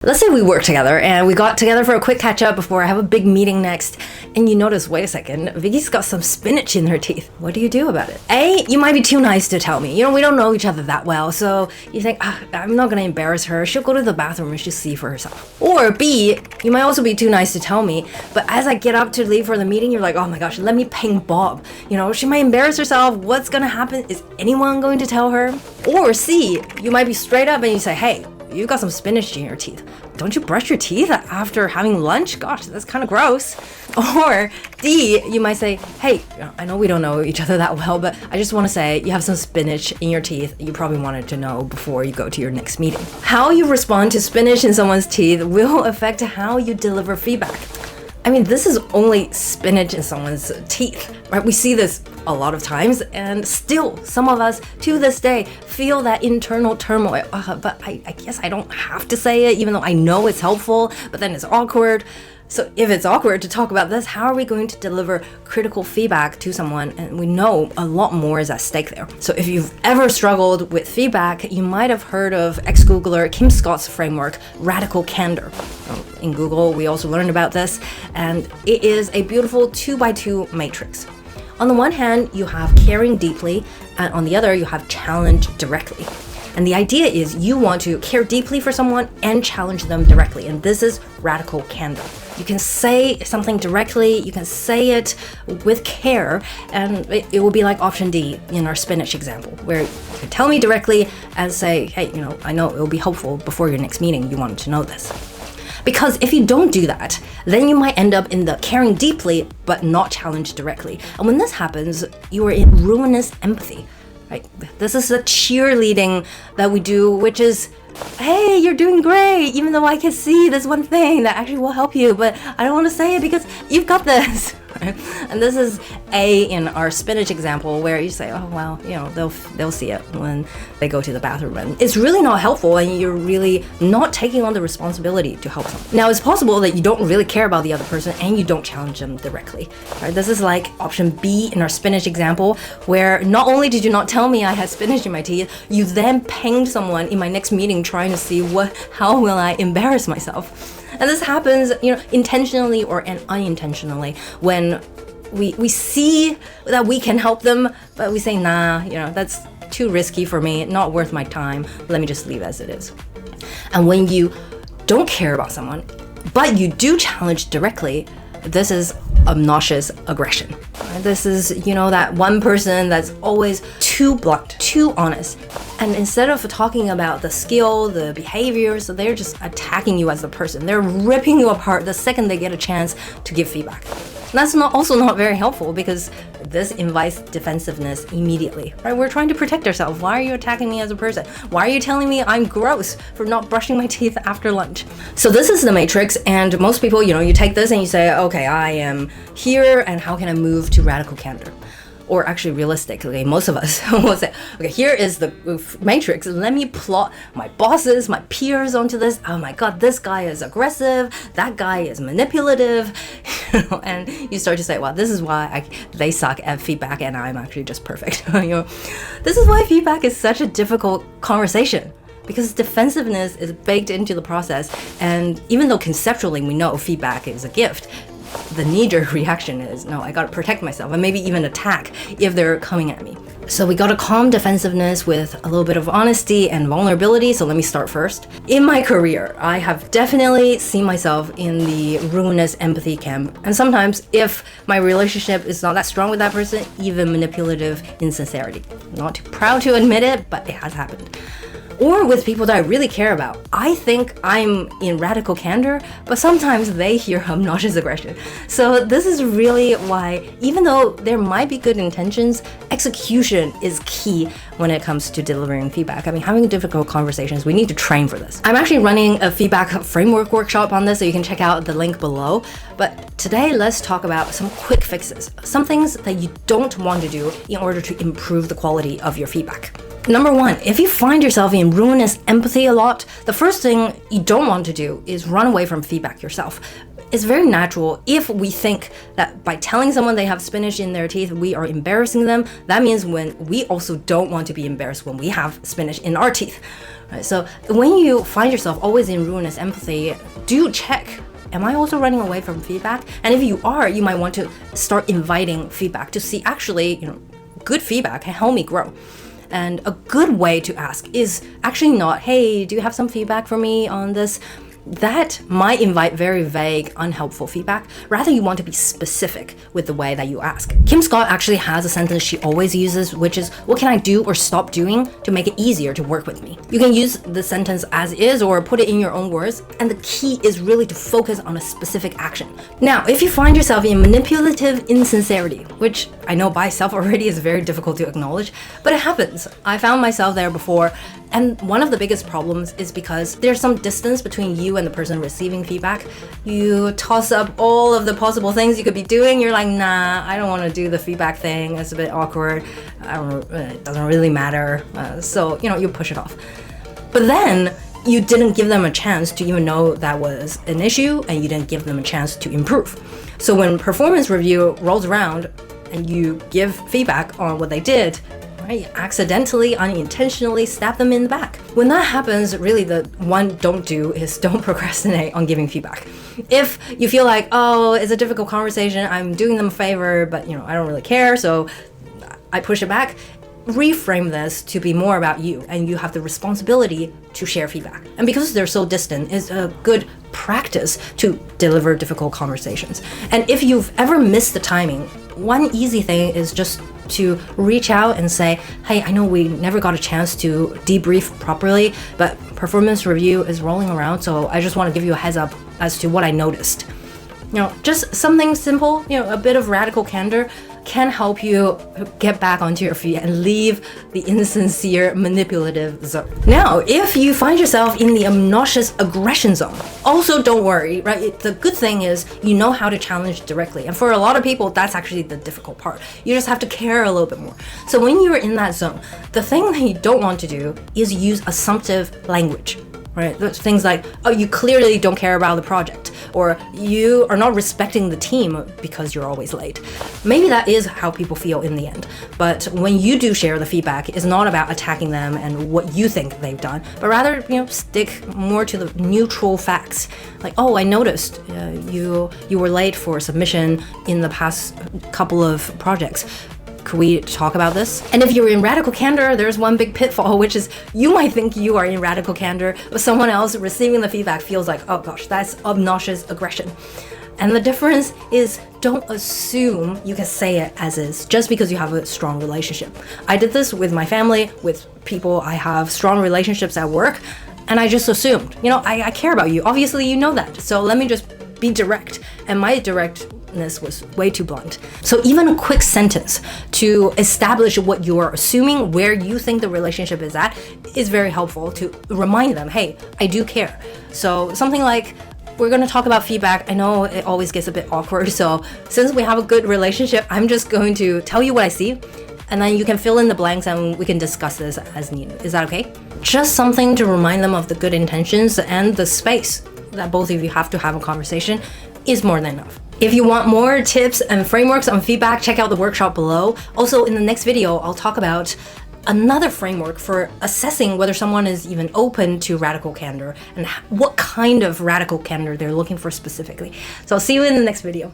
Let's say we work together and we got together for a quick catch up before I have a big meeting next, and you notice, wait a second, Vicky's got some spinach in her teeth. What do you do about it? A, you might be too nice to tell me. We don't know each other that well, so you think, I'm not gonna embarrass her. She'll go to the bathroom and she'll see for herself. Or B, you might also be too nice to tell me, but as I get up to leave for the meeting, you're like, oh my gosh, let me ping Bob. She might embarrass herself. What's gonna happen? Is anyone going to tell her? Or C, you might be straight up and you say, hey, you've got some spinach in your teeth. Don't you brush your teeth after having lunch? Gosh, that's kind of gross. Or D, you might say, hey, I know we don't know each other that well, but I just want to say you have some spinach in your teeth. You probably wanted to know before you go to your next meeting. How you respond to spinach in someone's teeth will affect how you deliver feedback. This is only spinach in someone's teeth, right? We see this a lot of times, and still some of us to this day feel that internal turmoil. But I guess I don't have to say it, even though I know it's helpful, but then it's awkward. So if it's awkward to talk about this, how are we going to deliver critical feedback to someone? And we know a lot more is at stake there. So if you've ever struggled with feedback, you might have heard of ex-Googler Kim Scott's framework, Radical Candor. In Google, we also learned about this, and it is a beautiful 2x2 matrix. On the one hand, you have caring deeply, and on the other, you have challenge directly. And the idea is you want to care deeply for someone and challenge them directly. And this is radical candor. You can say something directly, you can say it with care, and it will be like option D in our spinach example, where you can tell me directly and say, hey, I know it will be helpful before your next meeting, you wanted to know this. Because if you don't do that, then you might end up in the caring deeply, but not challenge directly. And when this happens, you are in ruinous empathy. Right? This is the cheerleading that we do, which is, hey, you're doing great, even though I can see this one thing that actually will help you, but I don't want to say it because you've got this. And this is A in our spinach example, where you say, oh, well, they'll see it when they go to the bathroom. And it's really not helpful, and you're really not taking on the responsibility to help them. Now, it's possible that you don't really care about the other person and you don't challenge them directly. Right? This is like option B in our spinach example, where not only did you not tell me I had spinach in my teeth, you then pinged someone in my next meeting trying to see how will I embarrass myself. And this happens, intentionally or unintentionally, when we see that we can help them, but we say, nah, that's too risky for me, not worth my time. Let me just leave as it is. And when you don't care about someone, but you do challenge directly, this is obnoxious aggression. This is, that one person that's always too blunt, too honest. And instead of talking about the skill, the behaviors, they're just attacking you as a person. They're ripping you apart the second they get a chance to give feedback. And that's also not very helpful, because this invites defensiveness immediately, right? We're trying to protect ourselves. Why are you attacking me as a person? Why are you telling me I'm gross for not brushing my teeth after lunch? So this is the matrix, and most people, you take this and you say, okay, I am here, and how can I move to radical candor? Or actually, realistically, most of us will say, okay, here is the matrix. Let me plot my bosses, my peers onto this. Oh my God, this guy is aggressive. That guy is manipulative. And you start to say, well, this is why they suck at feedback and I'm actually just perfect. This is why feedback is such a difficult conversation, because defensiveness is baked into the process. And even though conceptually we know feedback is a gift, the knee-jerk reaction is, no, I gotta protect myself, and maybe even attack if they're coming at me. So we gotta calm defensiveness with a little bit of honesty and vulnerability. So let me start first. In my career, I have definitely seen myself in the ruinous empathy camp. And sometimes, if my relationship is not that strong with that person, even manipulative insincerity. Not too proud to admit it, but it has happened. Or with people that I really care about. I think I'm in radical candor, but sometimes they hear obnoxious aggression. So this is really why, even though there might be good intentions, execution is key when it comes to delivering feedback. Having difficult conversations, we need to train for this. I'm actually running a feedback framework workshop on this, so you can check out the link below. But today, let's talk about some quick fixes, some things that you don't want to do in order to improve the quality of your feedback. Number one, if you find yourself in ruinous empathy a lot, the first thing you don't want to do is run away from feedback yourself. It's very natural if we think that by telling someone they have spinach in their teeth, we are embarrassing them. That means when we also don't want to be embarrassed when we have spinach in our teeth. Right? So when you find yourself always in ruinous empathy, do check. Am I also running away from feedback? And if you are, you might want to start inviting feedback to see actually, good feedback can help me grow. And a good way to ask is actually not, hey, do you have some feedback for me on this? That might invite very vague, unhelpful feedback. Rather, you want to be specific with the way that you ask. Kim Scott actually has a sentence she always uses, which is, what can I do or stop doing to make it easier to work with me? You can use the sentence as is or put it in your own words, and the key is really to focus on a specific action. Now, if you find yourself in manipulative insincerity, which I know by itself already is very difficult to acknowledge, but it happens. I found myself there before. And one of the biggest problems is because there's some distance between you and the person receiving feedback. You toss up all of the possible things you could be doing. You're like, nah, I don't want to do the feedback thing. It's a bit awkward. It doesn't really matter. So, you push it off. But then you didn't give them a chance to even know that was an issue, and you didn't give them a chance to improve. So when performance review rolls around and you give feedback on what they did, accidentally, unintentionally stab them in the back. When that happens, really the one don't do is don't procrastinate on giving feedback. If you feel like, oh, it's a difficult conversation, I'm doing them a favor, but I don't really care, so I push it back, reframe this to be more about you, and you have the responsibility to share feedback. And because they're so distant, it's a good practice to deliver difficult conversations. And if you've ever missed the timing, one easy thing is just to reach out and say, hey, I know we never got a chance to debrief properly, but performance review is rolling around, so I just want to give you a heads up as to what I noticed. Just something simple, a bit of radical candor can help you get back onto your feet and leave the insincere manipulative zone. Now, if you find yourself in the obnoxious aggression zone, also don't worry, right? The good thing is you know how to challenge directly. And for a lot of people, that's actually the difficult part. You just have to care a little bit more. So when you're in that zone, the thing that you don't want to do is use assumptive language. Right? Things like, oh, you clearly don't care about the project, or you are not respecting the team because you're always late. Maybe that is how people feel in the end. But when you do share the feedback, it's not about attacking them and what you think they've done, but rather, stick more to the neutral facts. Like, oh, I noticed you were late for submission in the past couple of projects. Could we talk about this? And if you're in radical candor, there's one big pitfall, which is you might think you are in radical candor, but someone else receiving the feedback feels like, oh gosh, that's obnoxious aggression. And the difference is, don't assume you can say it as is just because you have a strong relationship. I did this with my family, with people I have strong relationships at work, and I just assumed, I care about you. Obviously, you know that. So let me just be direct. And my directness was way too blunt. So even a quick sentence to establish what you are assuming, where you think the relationship is at, is very helpful to remind them, hey, I do care. So something like, we're going to talk about feedback. I know it always gets a bit awkward. So since we have a good relationship, I'm just going to tell you what I see. And then you can fill in the blanks and we can discuss this as needed. Is that okay? Just something to remind them of the good intentions and the space that both of you have to have a conversation is more than enough. If you want more tips and frameworks on feedback, check out the workshop below. Also, in the next video, I'll talk about another framework for assessing whether someone is even open to radical candor and what kind of radical candor they're looking for specifically. So I'll see you in the next video.